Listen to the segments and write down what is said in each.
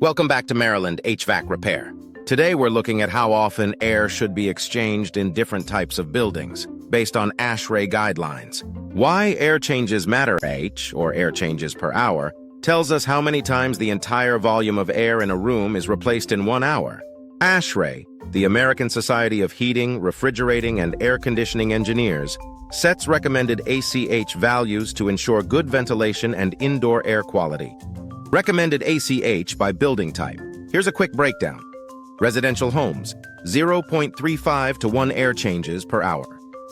Welcome back to Maryland HVAC Repair. Today we're looking at how often air should be exchanged in different types of buildings, based on ASHRAE guidelines. Why air changes matter, H, or air changes per hour, tells us how many times the entire volume of air in a room is replaced in 1 hour. ASHRAE, the American Society of Heating, Refrigerating, and Air Conditioning Engineers, sets recommended ACH values to ensure good ventilation and indoor air quality. Recommended ACH by building type. Here's a quick breakdown. Residential homes, 0.35 to 1 air changes per hour.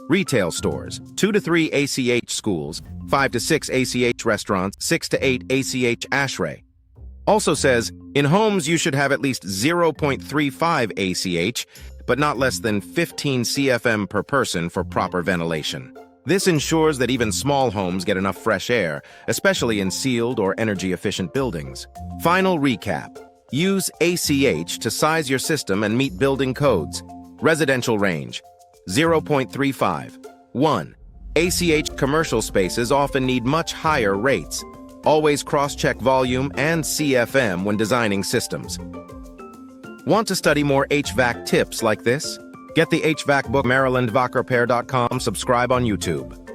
Retail stores, 2 to 3 ACH. Schools, 5 to 6 ACH. Restaurants, 6 to 8 ACH. ASHRAE also says, in homes you should have at least 0.35 ACH, but not less than 15 CFM per person for proper ventilation. This ensures that even small homes get enough fresh air, especially in sealed or energy-efficient buildings. Final recap. Use ACH to size your system and meet building codes. Residential range, 0.35. 1. ACH commercial spaces often need much higher rates. Always cross-check volume and CFM when designing systems. Want to study more HVAC tips like this? Get the HVAC book, MarylandHVACRepair.com. Subscribe on YouTube.